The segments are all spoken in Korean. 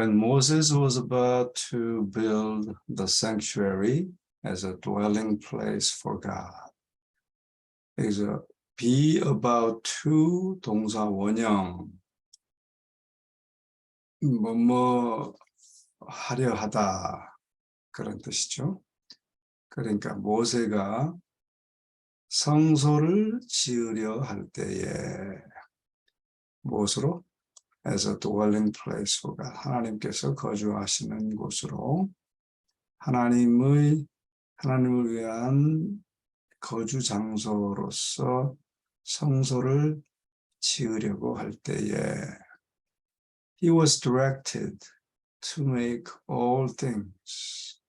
When Moses was about to build the sanctuary as a dwelling place for God. 여기서 be about to 동사 원형 뭐뭐 하려 하다 그런 뜻이죠. 그러니까 모세가 성소를 지으려 할 때에 무엇으로? As a dwelling place for God. 하나님께서 거주하시는 곳으로 하나님을 위한 거주 장소로서 성소를 지으려고 할 때에 He was directed to make all things.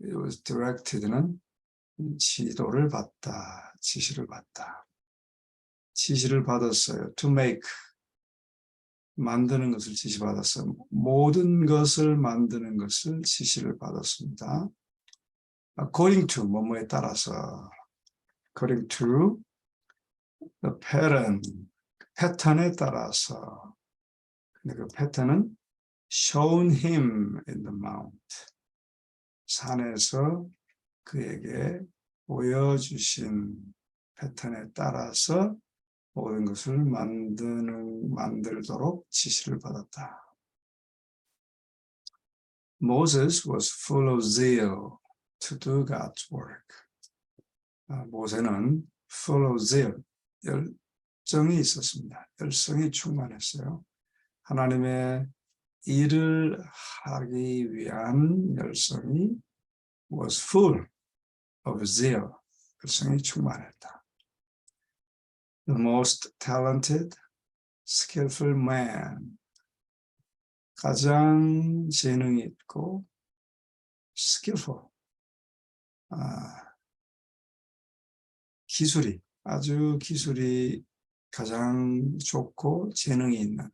He was directed는 지시를 받았어요. 지시를 받았어요. To make. 만드는 것을 지시받았어요. 모든 것을 만드는 것을 지시를 받았습니다. According to, 뭐뭐에 따라서. According to the pattern, 패턴에 따라서. 근데 그 패턴은 shown him in the mount. 산에서 그에게 보여주신 패턴에 따라서 모든 것을 만들도록 지시를 받았다. Moses was full of zeal to do God's work. 모세는 full of zeal, 열정이 있었습니다. 열성이 충만했어요. 하나님의 일을 하기 위한 열성이 was full of zeal, 열성이 충만했다. The most talented, skillful man. 가장 재능이 있고 skillful. 아주 기술이 가장 좋고 재능이 있는.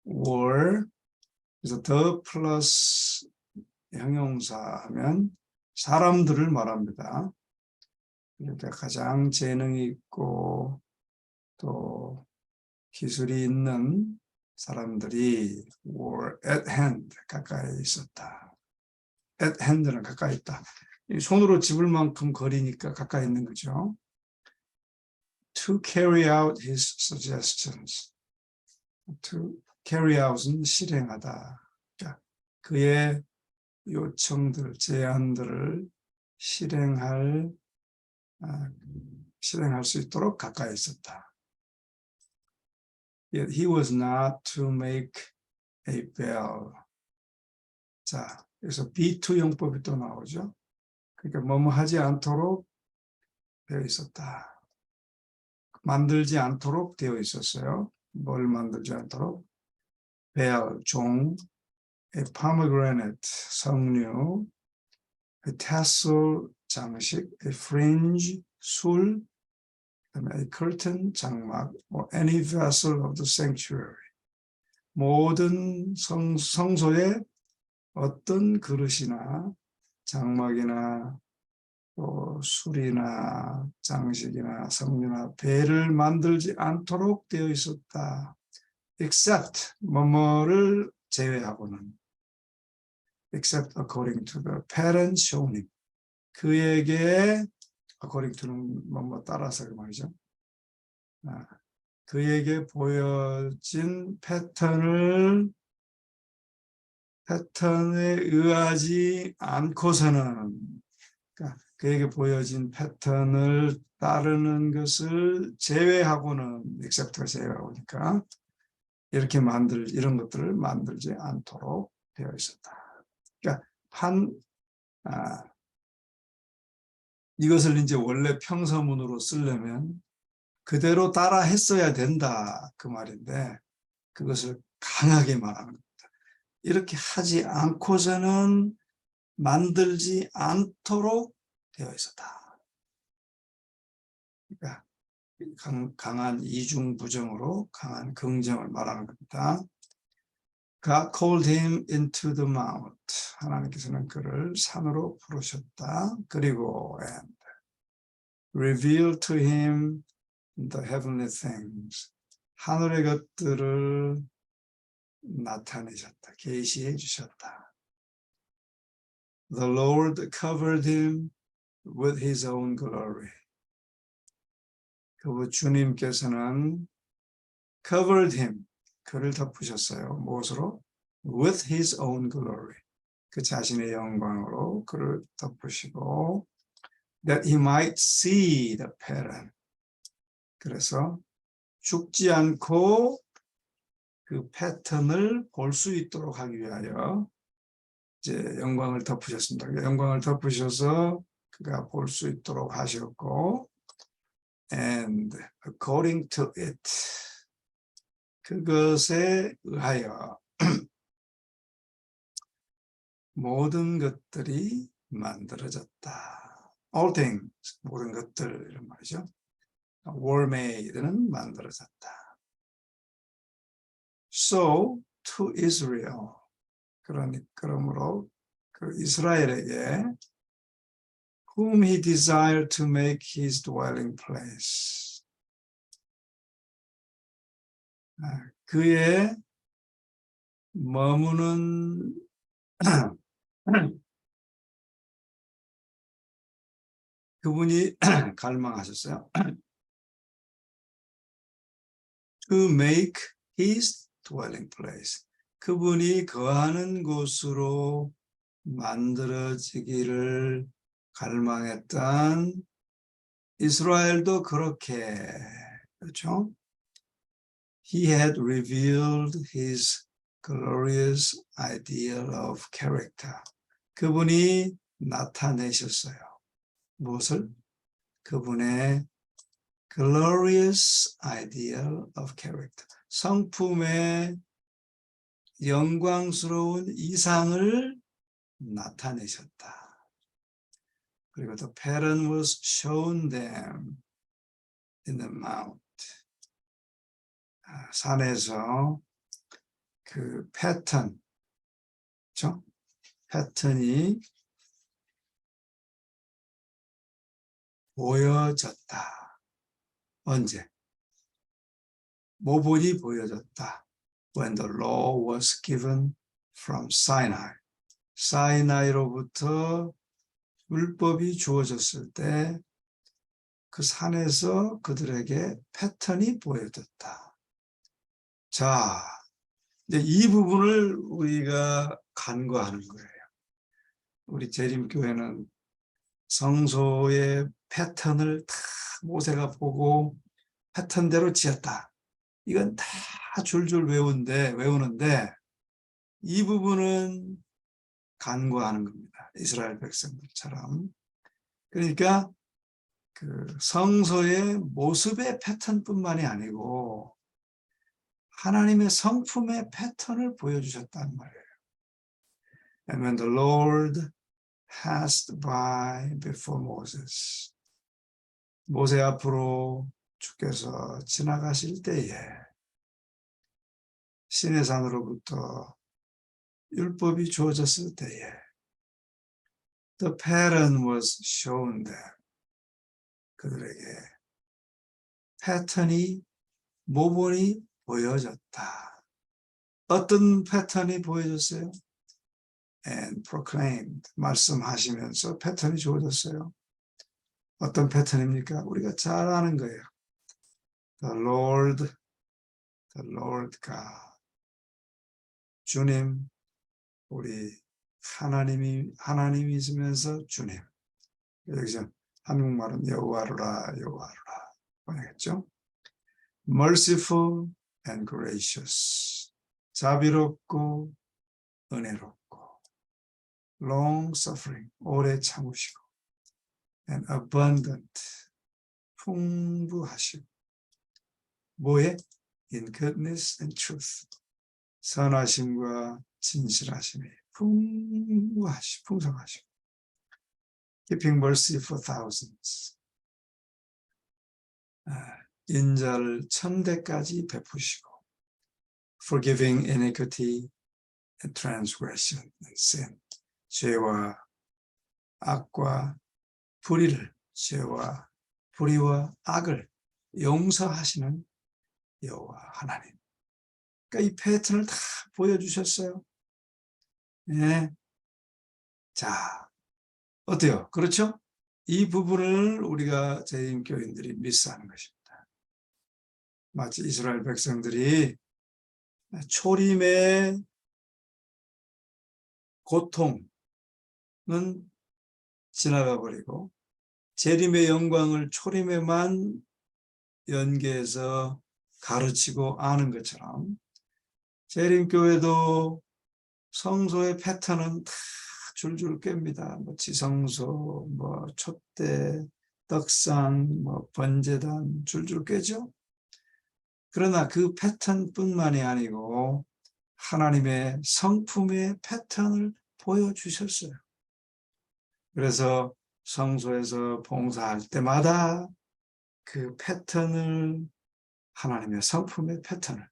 or 그래서 the 플러스 형용사 하면 사람들을 말합니다. 그러니까 가장 재능이 있고 또 기술이 있는 사람들이 were at hand, 가까이 있었다. at hand는 가까이 있다. 손으로 집을 만큼 거리니까 가까이 있는 거죠. To carry out his suggestions. To carry out은 실행하다. 그러니까 그의 요청들, 제안들을 실행할 수 있도록 가까이 있었다. Yet he was not to make a bell. 자, 그래서 be2 용법이 또 나오죠. 그러니까 뭐뭐 하지 않도록 되어 있었다. 만들지 않도록 되어 있었어요. 뭘 만들지 않도록? bell, 종, a pomegranate, 석류, a tassel, 장식, a fringe, 술, a curtain, 장막, or any vessel of the sanctuary. 모든 성소에 어떤 그릇이나 장막이나 또 술이나 장식이나 석류나 배를 만들지 않도록 되어 있었다. except 뭐뭐를 제외하고는 except according to the pattern shown him. 그에게 according to는 뭐뭐 따라서 그 말이죠. 그에게 보여진 패턴에 의하지 않고서는 그러니까 그에게 보여진 패턴을 따르는 것을 제외하고는 except가 제외하고니까 이런 것들을 만들지 않도록 되어 있었다. 그러니까 이것을 이제 원래 평서문으로 쓰려면 그대로 따라 했어야 된다 그 말인데 그것을 강하게 말하는 겁니다. 이렇게 하지 않고서는 만들지 않도록 되어 있었다. 그러니까 강한 이중부정으로 강한 긍정을 말하는 겁니다. God called him into the mount. 하나님께서는 그를 산으로 부르셨다. 그리고 and revealed to him the heavenly things. 하늘의 것들을 나타내셨다. 계시해 주셨다. The Lord covered him with his own glory. 그 주님께서는 covered him, 그를 덮으셨어요. 무엇으로? With his own glory. 그 자신의 영광으로 그를 덮으시고 that he might see the pattern. 그래서 죽지 않고 그 패턴을 볼 수 있도록 하기 위하여 이제 영광을 덮으셨습니다. 영광을 덮으셔서 그가 볼 수 있도록 하셨고 and according to it, 그것에 의하여 모든 것들이 만들어졌다. All things, 모든 것들 이런 말이죠. were made는 만들어졌다. So to Israel, 그러므로 그 이스라엘에게 whom he desired to make his dwelling place. 그의 머무는 그분이 갈망하셨어요. To make his dwelling place. 그분이 거하는 곳으로 만들어지기를 갈망했던 이스라엘도 그렇게, 그렇죠? He had revealed his glorious ideal of character. 그분이 나타내셨어요. 무엇을? 그분의 glorious ideal of character. 성품의 영광스러운 이상을 나타내셨다. 그리고 the pattern was shown them in the mount. 산에서 그 패턴, 그렇죠? 패턴이 보여졌다. 언제? 모본이 보여졌다. When the law was given from Sinai. 사이나이로부터 율법이 주어졌을 때 그 산에서 그들에게 패턴이 보여졌다. 자, 이제 이 부분을 우리가 간과하는 거예요. 우리 재림교회는 성소의 패턴을 다 모세가 보고 패턴대로 지었다. 이건 다 줄줄 외우는데 이 부분은 간과하는 겁니다. 이스라엘 백성들처럼. 그러니까 그 성소의 모습의 패턴뿐만이 아니고 하나님의 성품의 패턴을 보여주셨단 말이에요. And when the Lord passed by before Moses, 모세 앞으로 주께서 지나가실 때에 시내산으로부터 율법이 주어졌을 때에 the pattern was shown them. 그들에게 패턴이, 모본이 보여졌다. 어떤 패턴이 보여졌어요? And proclaimed, 말씀하시면서 패턴이 주어졌어요. 어떤 패턴입니까? 우리가 잘 아는 거예요. The Lord God. 주님, 우리 하나님이시면서 주님. 여기서 한국말은 여호와라 번역했죠. Merciful and gracious. 자비롭고 은혜롭고. Long suffering. 오래 참으시고. And abundant. 풍부하시고. 뭐에? In goodness and truth. 선하심과 진실하심이 풍성하시고. Keeping mercy for thousands. 인자를 천대까지 베푸시고. Forgiving iniquity and transgression and sin. 죄와 악과 불의를, 죄와 불의와 악을 용서하시는 여호와 하나님. 그러니까 이 패턴을 다 보여주셨어요. 네. 자, 어때요? 그렇죠? 이 부분을 우리가 재림교인들이 미스하는 것입니다. 마치 이스라엘 백성들이 초림의 고통은 지나가 버리고 재림의 영광을 초림에만 연계해서 가르치고 아는 것처럼 재림교회도 성소의 패턴은 다 줄줄 깹니다. 뭐 지성소, 뭐 촛대, 떡상, 뭐 번제단 줄줄 꿰죠. 그러나 그 패턴뿐만이 아니고 하나님의 성품의 패턴을 보여주셨어요. 그래서 성소에서 봉사할 때마다 그 패턴을, 하나님의 성품의 패턴을,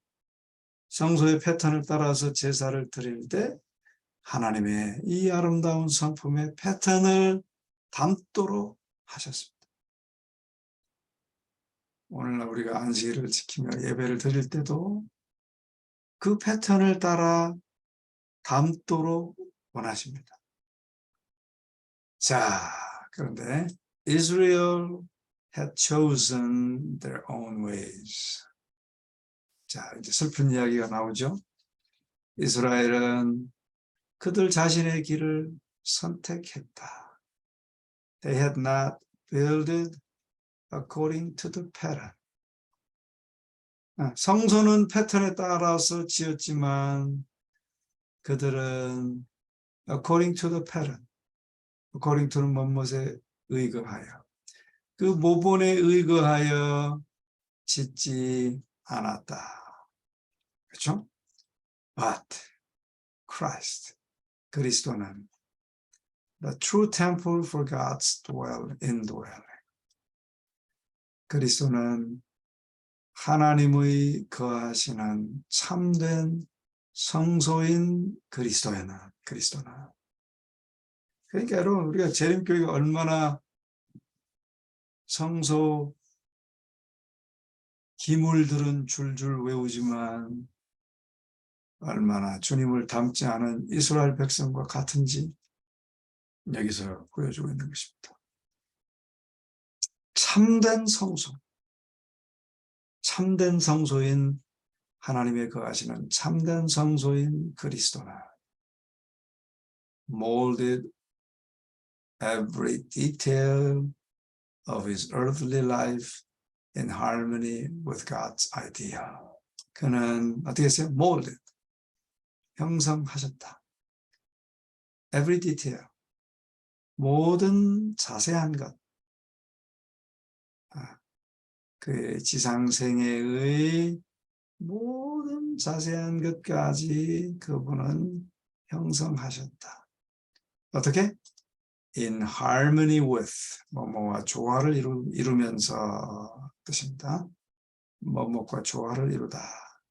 성소의 패턴을 따라서 제사를 드릴 때 하나님의 이 아름다운 성품의 패턴을 담도록 하셨습니다. 오늘날 우리가 안식일을 지키며 예배를 드릴 때도 그 패턴을 따라 담도록 원하십니다. 자, 그런데 Israel had chosen their own ways. 자, 이제 슬픈 이야기가 나오죠. 이스라엘은 그들 자신의 길을 선택했다. They had not built according to the pattern. 성소는 패턴에 따라서 지었지만 그들은 according to the pattern, according to는 뭐뭇에 의거하여, 그 모본에 의거하여 짓지 않았다. 그렇죠? But Christ, 그리스도는 the true temple for God's indwelling. 그리스도는 하나님의 거하시는 참된 성소인 그리스도는. 그러니까 여러분, 우리가 재림교회가 얼마나 성소 기물들은 줄줄 외우지만 얼마나 주님을 닮지 않은 이스라엘 백성과 같은지 여기서 보여주고 있는 것입니다. 참된 성소, 참된 성소인 하나님의 거하시는 참된 성소인 그리스도나 molded every detail of his earthly life in harmony with God's idea. 그는 어떻게 했어요? molded, 형성하셨다. every detail, 모든 자세한 것, 그 지상생애의 모든 자세한 것까지 그분은 형성하셨다. 어떻게? In harmony with, 뭐뭐와 조화를 이루면서 뜻입니다. 뭐뭐과 조화를 이루다.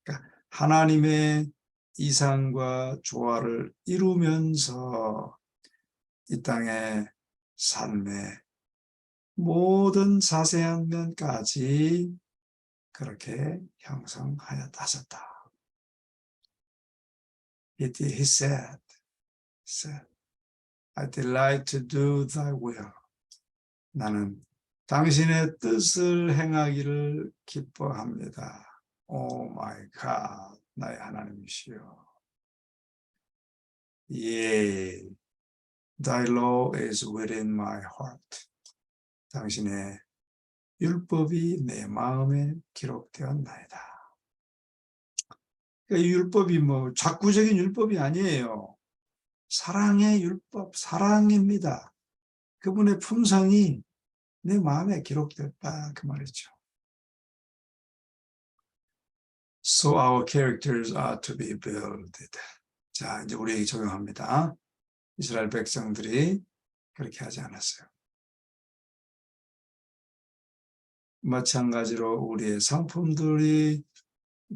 그러니까 하나님의 이상과 조화를 이루면서 이 땅의 삶의 모든 자세한 면까지 그렇게 형성하셨다. He said, I delight to do thy will. 나는 당신의 뜻을 행하기를 기뻐합니다. Oh my God, 나의 하나님이시여. Yea, thy law is within my heart. 당신의 율법이 내 마음에 기록되었나이다. 이 율법이 뭐 작구적인 율법이 아니에요. 사랑의 율법, 사랑입니다. 그분의 품성이 내 마음에 기록됐다, 그 말이죠. So our characters are to be built. 자, 이제 우리에게 적용합니다. 이스라엘 백성들이 그렇게 하지 않았어요. 마찬가지로 우리의 성품들이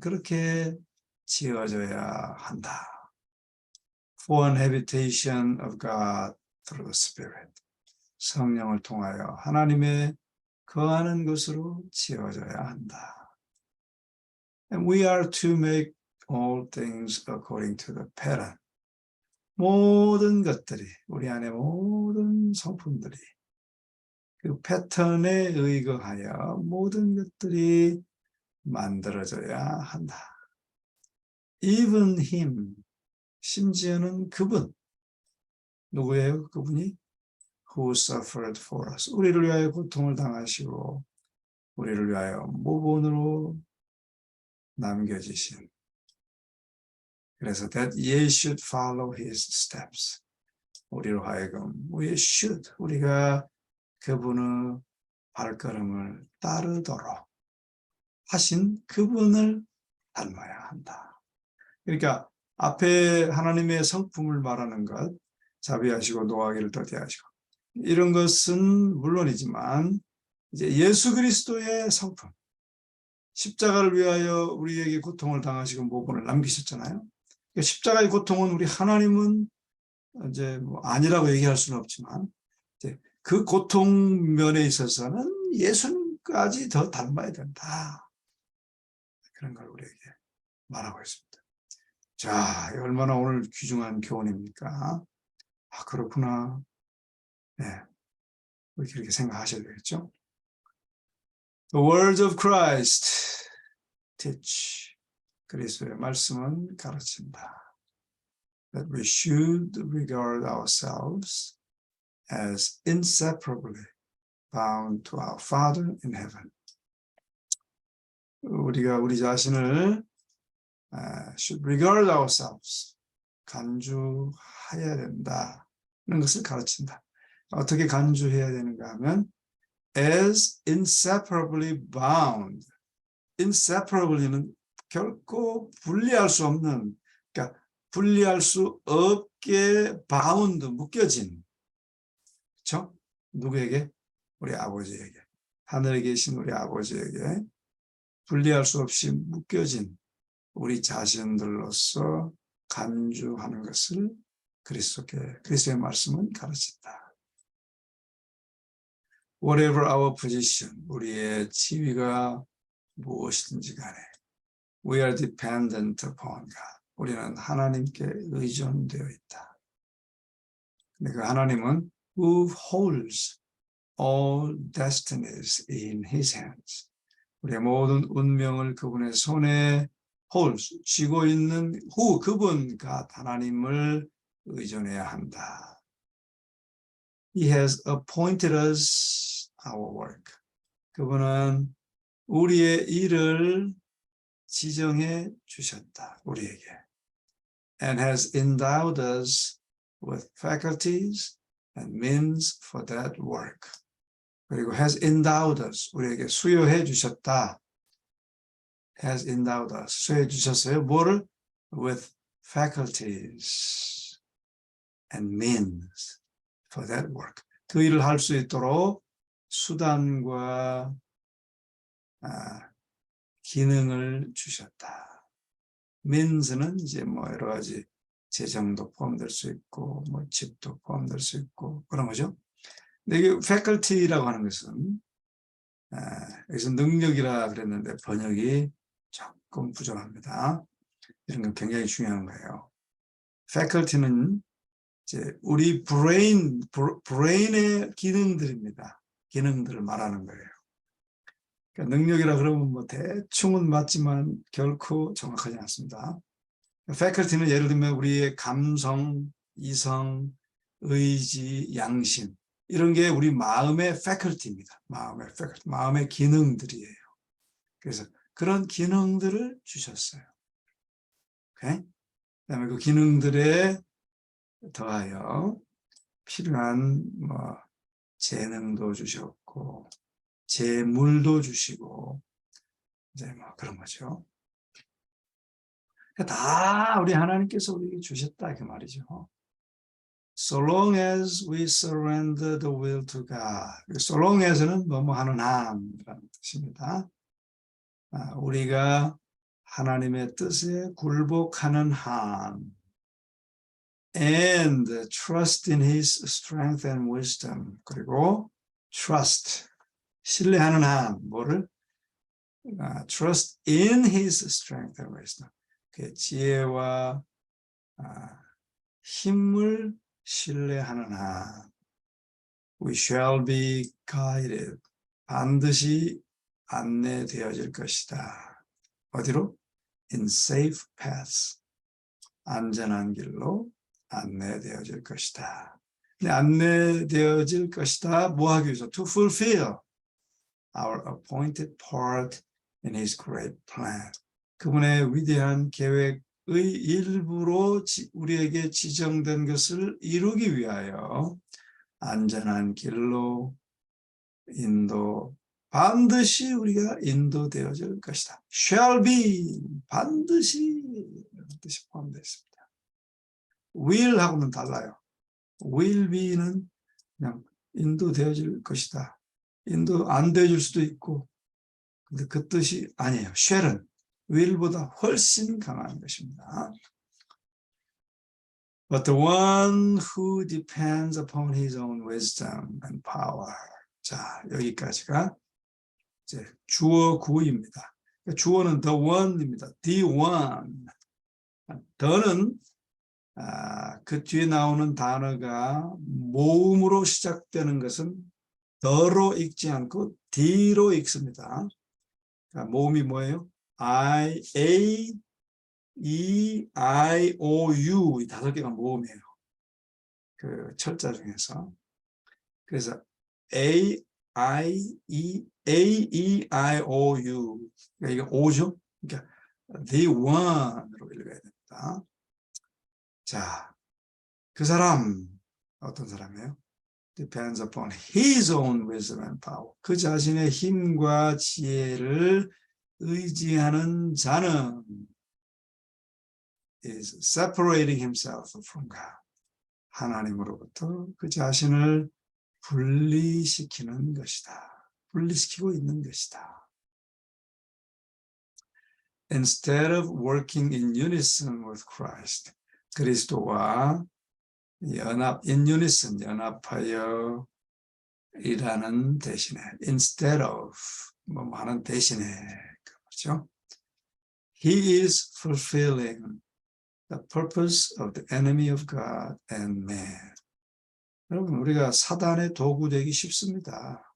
그렇게 지어져야 한다. For an habitation of God through the Spirit. 성령을 통하여 하나님의 거하는 것으로 지어져야 한다. And we are to make all things according to the pattern. 모든 것들이, 우리 안에 모든 성품들이 그 패턴에 의거하여 모든 것들이 만들어져야 한다. Even him, 심지어는 그분, 누구예요? 그분이 who suffered for us, 우리를 위하여 고통을 당하시고 우리를 위하여 모본으로 남겨지신, 그래서 that ye should follow his steps, 우리로 하여금 우리가 그분의 발걸음을 따르도록 하신 그분을 닮아야 한다. 그러니까 앞에 하나님의 성품을 말하는 것, 자비하시고 노하기를 더디하시고 이런 것은 물론이지만 이제 예수 그리스도의 성품, 십자가를 위하여 우리에게 고통을 당하시고 모본을 남기셨잖아요. 그러니까 십자가의 고통은 우리 하나님은 이제 뭐 아니라고 얘기할 수는 없지만 이제 그 고통 면에 있어서는 예수님까지 더 닮아야 된다. 그런 걸 우리에게 말하고 있습니다. 자, 얼마나 오늘 귀중한 교훈입니까? 아, 그렇구나. 네, 그렇게 생각하셔야 되겠죠. The words of Christ teach. 그리스도의 말씀은 가르친다. That we should regard ourselves as inseparably bound to our Father in heaven. 우리가 우리 자신을 should regard ourselves, 간주해야 된다는 것을 가르친다. 어떻게 간주해야 되는가 하면 as inseparably bound. inseparably는 결코 분리할 수 없는, 그러니까 분리할 수 없게 bound, 묶여진, 그렇죠? 누구에게? 우리 아버지에게, 하늘에 계신 우리 아버지에게 분리할 수 없이 묶여진 우리 자신들로서 간주하는 것을 그리스도의 말씀은 가르친다. Whatever our position, 우리의 지위가 무엇이든지 간에 we are dependent upon God. 우리는 하나님께 의존되어 있다. 근데 그 하나님은 who holds all destinies in his hands. 우리의 모든 운명을 그분의 손에 쥐고 있는 그분 하나님을 의존해야 한다. He has appointed us our work. 그분은 우리의 일을 지정해 주셨다. 우리에게. And has endowed us with faculties and means for that work. 그리고 has endowed us, 우리에게 수여해 주셨다. has endowed us, 수여해 주셨어요. 뭐를? With faculties and means for that work. 그 일을 할 수 있도록 수단과 기능을 주셨다. means는 이제 뭐 여러 가지 재정도 포함될 수 있고, 뭐 집도 포함될 수 있고 그런 거죠. 근데 이게 faculty라고 하는 것은 여기서 능력이라 그랬는데 번역이 조금 부족합니다. 이런 건 굉장히 중요한 거예요. faculty는 이제 우리 브레인의 기능들입니다. 기능들을 말하는 거예요. 그러니까 능력이라 그러면 뭐 대충은 맞지만 결코 정확하지 않습니다. faculty는 예를 들면 우리의 감성, 이성, 의지, 양심 이런 게 우리 마음의 faculty입니다. 마음의 기능들이에요. 그래서 그런 기능들을 주셨어요. 오케이? 그다음에 그 기능들에 더하여 필요한 뭐 재능도 주셨고 재물도 주시고 이제 뭐 그런 거죠. 다 우리 하나님께서 우리에게 주셨다 그 말이죠. So long as we surrender the will to God. So long as는 뭐뭐 하는 한이라는 뜻입니다. 우리가 하나님의 뜻에 굴복하는 한 and trust in his strength and wisdom. 그리고 trust, 신뢰하는 한 뭐를? trust in his strength and wisdom. 그의 지혜와 힘을 신뢰하느나 we shall be guided. 반드시 안내되어질 것이다. 어디로? in safe paths. 안전한 길로 안내되어질 것이다. 근데 안내되어질 것이다. 뭐 하기 위해서? To fulfill our appointed part in his great plan. 그분의 위대한 계획의 일부로 우리에게 지정된 것을 이루기 위하여 안전한 길로 반드시 우리가 인도되어질 것이다. shall be 반드시 뜻이 포함되어 있습니다. will하고는 달라요. will be는 그냥 인도되어질 것이다. 인도 안 되어질 수도 있고, 근데 그 뜻이 아니에요. shall은 will보다 훨씬 강한 것입니다. But the one who depends upon his own wisdom and power. 자, 여기까지가 이제 주어 구입니다. 주어는 the one입니다. the one. the는 그 뒤에 나오는 단어가 모음으로 시작되는 것은 the로 읽지 않고 the로 읽습니다. 모음이 뭐예요? I, A, E, I, O, U 이 5개가 모음이에요. 그 철자 중에서. 그래서 A, I, E, O, U. 그러니까 이게 O죠? 그러니까 the one으로 읽어야 됩니다. 자, 그 사람 어떤 사람이에요? Depends upon his own wisdom and power. 그 자신의 힘과 지혜를 의지하는 자는 is separating himself from God. 하나님으로부터 그 자신을 분리시키는 것이다. 분리시키고 있는 것이다. Instead of working in unison with Christ, 그리스도와 in unison, 연합하여 일하는 대신에, instead of, 뭐 하는 대신에, 그렇죠? He is fulfilling the purpose of the enemy of God and man. 여러분, 우리가 사단의 도구 되기 쉽습니다.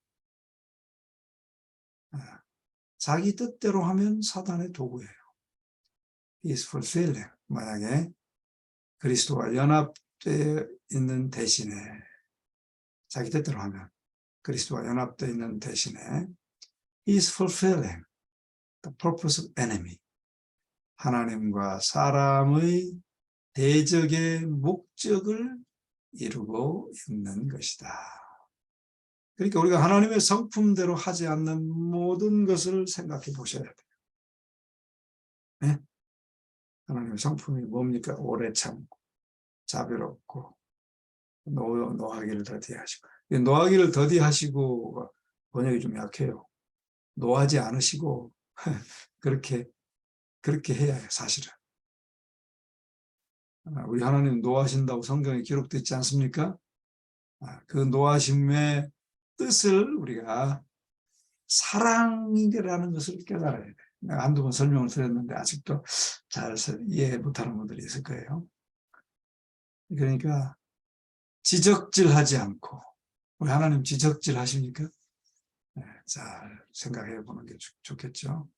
자기 뜻대로 하면 사단의 도구예요. He is fulfilling. 만약에 그리스도와 연합되어 있는 대신에, 자기 뜻대로 하면 그리스도와 연합되어 있는 대신에 He is fulfilling the purpose of enemy. 하나님과 사람의 대적의 목적을 이루고 있는 것이다. 그러니까 우리가 하나님의 성품대로 하지 않는 모든 것을 생각해 보셔야 돼요. 네? 하나님의 성품이 뭡니까? 오래 참고, 자비롭고, 노하기를 더디하시고. 노하기를 더디하시고 번역이 좀 약해요. 노하지 않으시고 그렇게 해야 해요, 사실은. 우리 하나님 노하신다고 성경에 기록되어 있지 않습니까? 그 노하심의 뜻을 우리가 사랑이라는 것을 깨달아야 돼요. 내가 한두 번 설명을 드렸는데 아직도 잘 이해 못하는 분들이 있을 거예요. 그러니까 지적질하지 않고, 우리 하나님 지적질 하십니까? 네, 잘 생각해 보는 게 좋겠죠.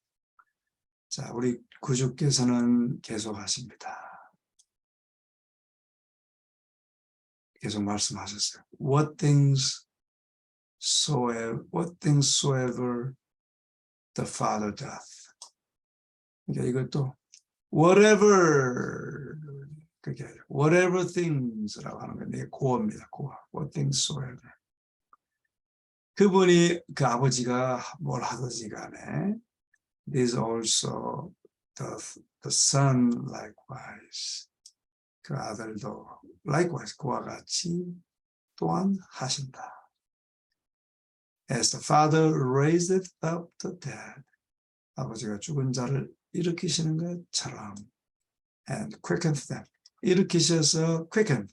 자, 우리 구주께서는 계속 하십니다. 계속 말씀하셨어요. What things soever the Father doth. 그러니까 이것도 whatever, 그게 whatever things라고 하는 건데 고어입니다. 고어. What things soever. 그분이 그 아버지가 뭘 하든지 간에 this also doth the Son likewise. 그 아들도 likewise 그와 같이 또한 하신다. As the Father raised up the dead. 아버지가 죽은 자를 일으키시는 것처럼 and quickened them. 일으키셔서 quicken.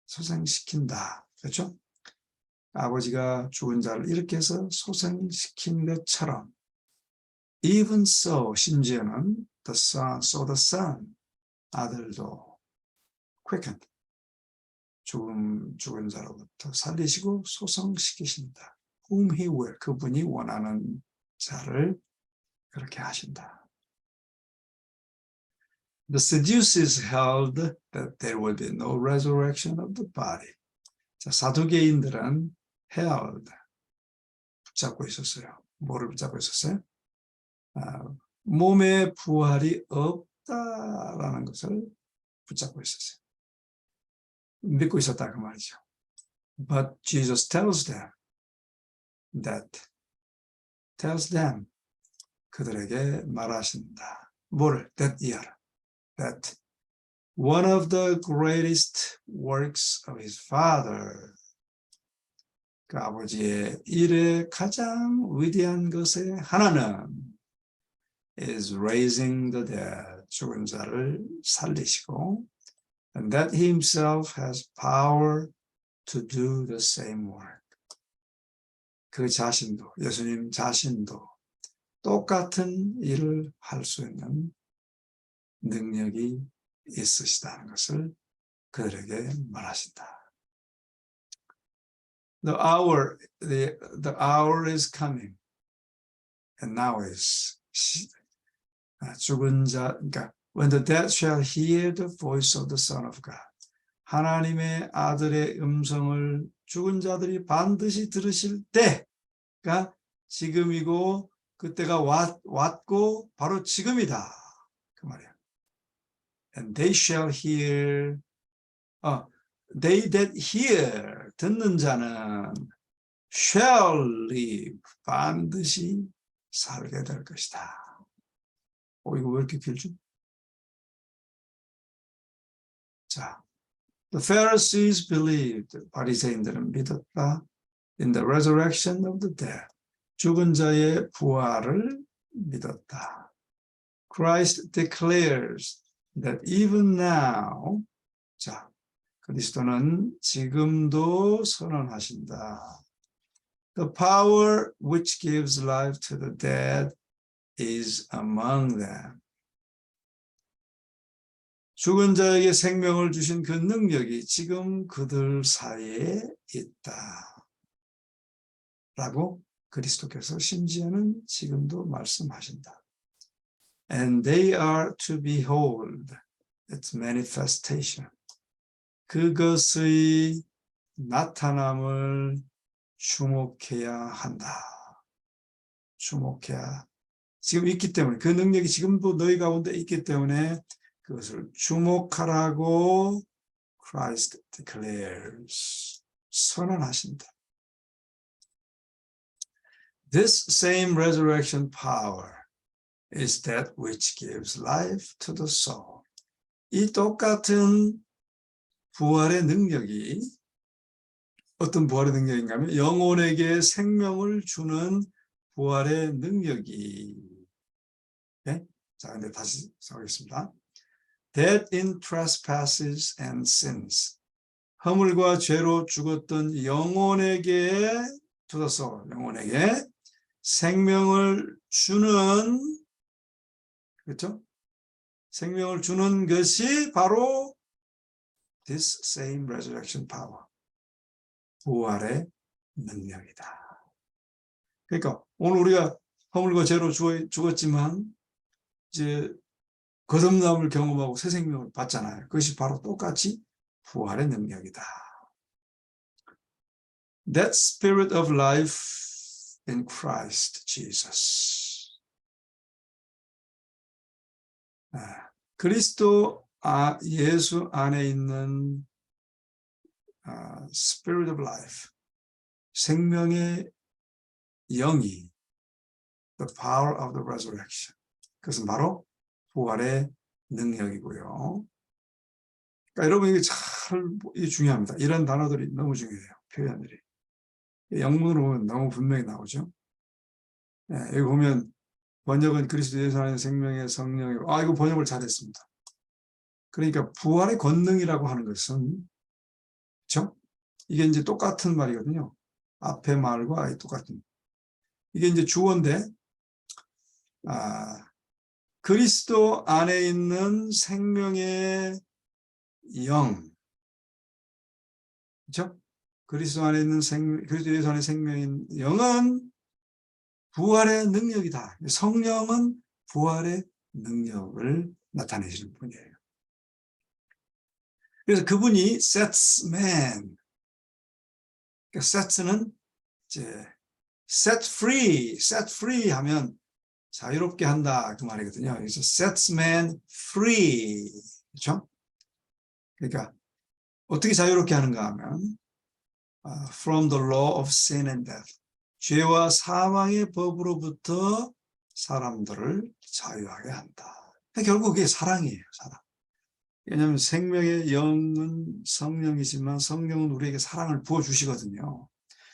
소생시킨다. 그렇죠? 아버지가 죽은 자를 일으켜서 소생시킨 것처럼 even so, 심지어는 the son, 아들도 quickened, 죽은 자로부터 살리시고 소생시키신다. whom he will, 그분이 원하는 자를 그렇게 하신다. The Sadducees held that there will be no resurrection of the body. 자, 사두개인들은 held, 붙잡고 있었어요. 뭐를 붙잡고 있었어요? 몸의 부활이 없다라는 것을 붙잡고 있었어요. 믿고 있었다 그 말이죠. But Jesus tells them 그들에게 말하신다. 뭐를? that one of the greatest works of his father, 그 아버지의 일의 가장 위대한 것의 하나는 is raising the dead, 죽은 자를 살리시고, and that he himself has power to do the same work. 그 자신도, 예수님 자신도 똑같은 일을 할 수 있는 능력이 있으시다는 것을 그들에게 말하신다. The hour is coming, and now is. 죽은 자, 그러니까 when the dead shall hear the voice of the Son of God. 하나님의 아들의 음성을 죽은 자들이 반드시 들으실 때가 지금이고 그때가 왔고 바로 지금이다. 그 말이야. And they shall hear, they that hear, 듣는 자는 shall live, 반드시 살게 될 것이다. 이거 왜 이렇게 길죠? 자, the Pharisees believed, 바리새인들은 믿었다. In the resurrection of the dead, 죽은 자의 부활을 믿었다. Christ declares that even now, 자, 그리스도는 지금도 선언하신다. The power which gives life to the dead is among them. 죽은 자에게 생명을 주신 그 능력이 지금 그들 사이에 있다. 라고 그리스도께서 심지어는 지금도 말씀하신다. And they are to behold its manifestation. 그것의 나타남을 주목해야 한다. 주목해야. 지금 있기 때문에, 그 능력이 지금도 너희 가운데 있기 때문에 그것을 주목하라고 Christ declares, 선언하신다. This same resurrection power is that which gives life to the soul. 이 똑같은 부활의 능력이 어떤 부활의 능력인가 하면 영혼에게 생명을 주는 부활의 능력이. 네? 자, 근데 다시 써보겠습니다. Dead in trespasses and sins. 허물과 죄로 죽었던 영혼에게 to the soul, 영혼에게 생명을 주는, 그렇죠? 생명을 주는 것이 바로 this same resurrection power, 부활의 능력이다. 그러니까 오늘 우리가 허물과 죄로 죽었지만 이제 거듭남을 경험하고 새 생명을 받잖아요. 그것이 바로 똑같이 부활의 능력이다. That spirit of life in Christ Jesus. 그리스도 예수 안에 있는 spirit of life, 생명의 영이, the power of the resurrection. 그것은 바로 부활의 능력이고요. 그러니까 여러분 이게 잘 중요합니다. 이런 단어들이 너무 중요해요. 표현들이. 영문으로 보면 너무 분명히 나오죠. 네, 여기 보면 번역은 그리스도 예수 안에 생명의 성령이고, 이거 번역을 잘했습니다. 그러니까 부활의 권능이라고 하는 것은, 그렇죠? 이게 이제 똑같은 말이거든요. 앞에 말과 똑같은. 이게 이제 주어인데 그리스도 안에 있는 생명의 영, 그렇죠? 그리스도 안에 있는 그리스도 예수 안에 생명인 영은 부활의 능력이다. 성령은 부활의 능력을 나타내시는 분이에요. 그래서 그분이 sets man, 그러니까 sets는 이제 set free 하면 자유롭게 한다 그 말이거든요. 그래서 sets man free, 그렇죠? 그러니까 어떻게 자유롭게 하는가 하면 from the law of sin and death, 죄와 사망의 법으로부터 사람들을 자유하게 한다. 결국 그게 사랑이에요, 사랑. 왜냐하면 생명의 영은 성령이지만 성령은 우리에게 사랑을 부어주시거든요.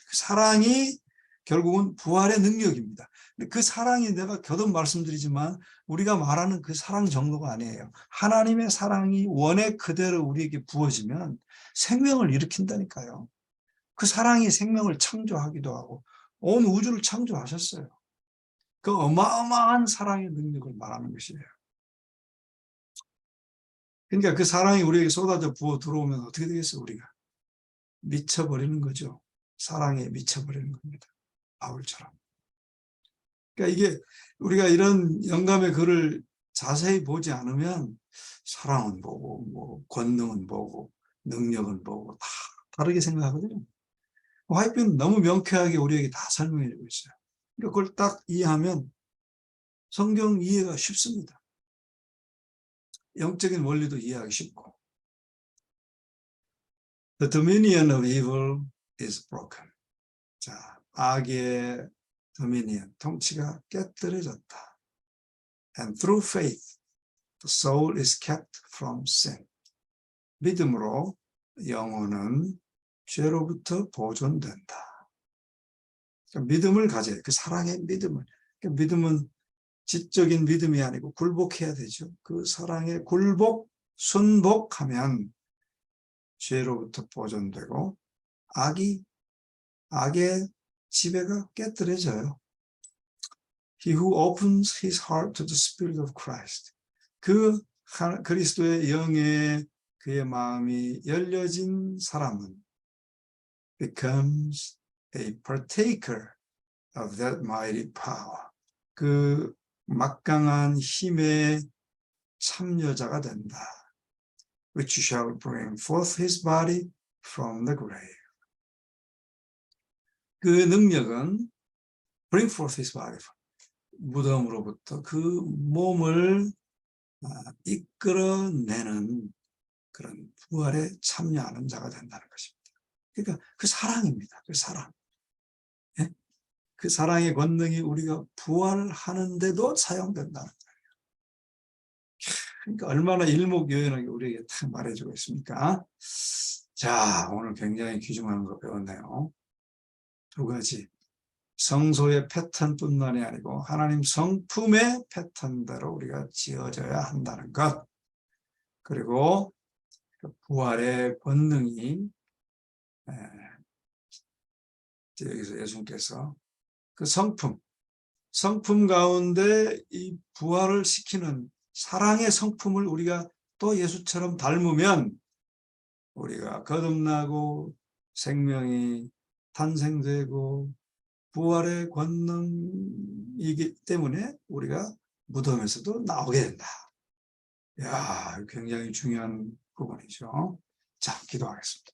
그 사랑이 결국은 부활의 능력입니다. 근데 그 사랑이 내가 거듭 말씀드리지만 우리가 말하는 그 사랑 정도가 아니에요. 하나님의 사랑이 원액 그대로 우리에게 부어지면 생명을 일으킨다니까요. 그 사랑이 생명을 창조하기도 하고 온 우주를 창조하셨어요. 그 어마어마한 사랑의 능력을 말하는 것이에요. 그러니까 그 사랑이 우리에게 쏟아져 부어 들어오면 어떻게 되겠어요? 우리가 미쳐버리는 거죠. 사랑에 미쳐버리는 겁니다. 바울처럼. 그러니까 이게 우리가 이런 영감의 글을 자세히 보지 않으면 사랑은 보고 뭐 권능은 보고 능력은 보고 다 다르게 생각하거든요. 화이트는 너무 명쾌하게 우리에게 다 설명해 주고 있어요. 그러니까 그걸 딱 이해하면 성경 이해가 쉽습니다. 영적인 원리도 이해하기 쉽고. The dominion of evil is broken. 자, 악의 dominion, 통치가 깨뜨려졌다. And through faith, the soul is kept from sin. 믿음으로 영혼은 죄로부터 보존된다. 그러니까 믿음을 가져야 그 사랑의 믿음을. 그러니까 믿음은 지적인 믿음이 아니고 굴복해야 되죠. 그 사랑에 굴복, 순복하면 죄로부터 보존되고 악의 지배가 깨뜨려져요. He who opens his heart to the Spirit of Christ. 그 그리스도의 영에 그의 마음이 열려진 사람은 becomes a partaker of that mighty power. 그 막강한 힘의 참여자가 된다. Which shall bring forth his body from the grave. 그 능력은 bring forth his body, 무덤으로부터 그 몸을 이끌어내는 그런 부활에 참여하는 자가 된다는 것입니다. 그러니까 그 사랑입니다. 그 사랑. 예? 그 사랑의 권능이 우리가 부활하는데도 사용된다는 거예요. 그러니까 얼마나 일목요연하게 우리에게 딱 말해주고 있습니까? 자, 오늘 굉장히 귀중한 거 배웠네요. 두 가지. 성소의 패턴뿐만이 아니고 하나님 성품의 패턴대로 우리가 지어져야 한다는 것. 그리고 부활의 권능이 여기서 예수님께서 그 성품 가운데 이 부활을 시키는 사랑의 성품을 우리가 또 예수처럼 닮으면 우리가 거듭나고 생명이 탄생되고 부활의 권능이기 때문에 우리가 무덤에서도 나오게 된다. 야, 굉장히 중요한 부분이죠. 자, 기도하겠습니다.